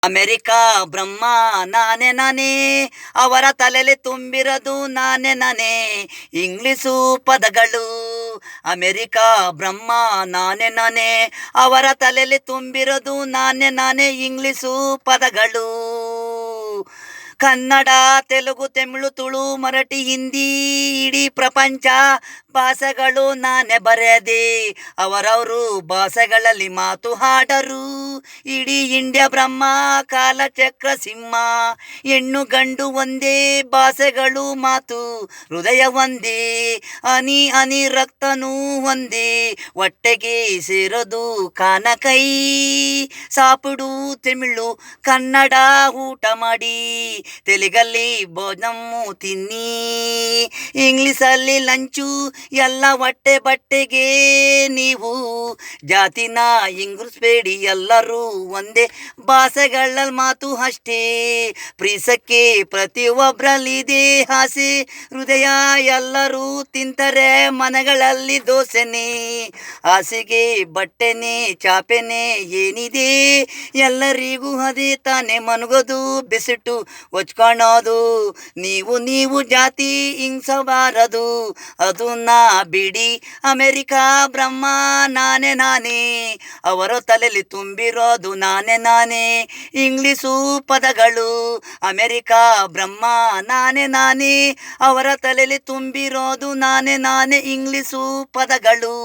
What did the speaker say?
America ಬ್ರಹ್ಮ ನಾನೇ ನಾನೇ, ಅವರ ತಲೆಯಲ್ಲಿ ತುಂಬಿರೋದು ನಾನೇ ನಾನೇ ಇಂಗ್ಲಿಷು ಪದಗಳು. ಅಮೆರಿಕ ಬ್ರಹ್ಮ ನಾನೇ ನಾನೇ, ಅವರ ತಲೆಯಲ್ಲಿ ತುಂಬಿರೋದು ನಾನೇ ನಾನೇ ಇಂಗ್ಲಿಷು ಪದಗಳು. ಕನ್ನಡ, ತೆಲುಗು, ತಮಿಳು, ತುಳು, ಮರಾಠಿ, ಹಿಂದಿ, ಇಡೀ ಪ್ರಪಂಚ ಭಾಷೆಗಳು ನಾನೇ ಬರೆದೆ. ಅವರವರು ಭಾಷೆಗಳಲ್ಲಿ ಮಾತು ಹಾಡರು. ಇಡೀ ಇಂಡಿಯಾ ಬ್ರಹ್ಮ ಕಾಲಚಕ್ರ ಸಿಂಹ. ಹೆಣ್ಣು ಗಂಡು ಒಂದೇ, ಭಾಷೆಗಳು ಮಾತು ಹೃದಯ ಒಂದೇ. ಹನಿ ಹನಿ ರಕ್ತನೂ ಒಂದೇ, ಹೊಟ್ಟೆಗೆ ಸೇರೋದು ಕಾನಕೈ. ಸಾಪಿಡು ತಮಿಳು ಕನ್ನಡ ಊಟ ಮಾಡಿ, ತೆಲುಗಲ್ಲಿ ಭೋಜನಮ್ಮು ತಿನ್ನಿ, ಇಂಗ್ಲೀಷಲ್ಲಿ ಲಂಚು, ಎಲ್ಲ ಹೊಟ್ಟೆ ಬಟ್ಟೆಗೆ ನೀವು. ಜಾತಿನ ಇಂಗ್ರಿಸ್ಬೇಡಿ, ಎಲ್ಲರೂ ಒಂದೇ, ಭಾಷೆಗಳಲ್ಲಿ ಮಾತು ಅಷ್ಟೇ. ಪ್ರೀಸಕ್ಕೆ ಪ್ರತಿಯೊಬ್ಬರಲ್ಲಿದೆ ಆಸೆ, ಹೃದಯ ಎಲ್ಲರೂ ತಿಂತಾರೆ ಮನೆಗಳಲ್ಲಿ ದೋಸೆನೆ. ಹಾಸಿಗೆ ಬಟ್ಟೆನೆ ಚಾಪೆನೆ ಏನಿದೆ, ಎಲ್ಲರಿಗೂ ಅದೇ ತಾನೇ ಮನಗೋದು, ಬೆಸಿಟ್ಟು ಹೊಚ್ಕೊಳೋದು. ನೀವು ನೀವು ಜಾತಿ ಹಿಂಸಬಾರದು, ಅದನ್ನ ಬಿಡಿ. ಅಮೆರಿಕ ಬ್ರಹ್ಮ ನಾನೇ ನಾನೇ, ಅವರ ತಲೆಯಲ್ಲಿ ತುಂಬಿರೋದು ನಾನೇ ನಾನೇ ಇಂಗ್ಲಿಷು ಪದಗಳು. ಅಮೆರಿಕ ಬ್ರಹ್ಮ ನಾನೇ ನಾನೇ, ಅವರ ತಲೆಯಲ್ಲಿ ತುಂಬಿರೋದು ನಾನೇ ನಾನೇ ಇಂಗ್ಲಿಷು ಪದಗಳು.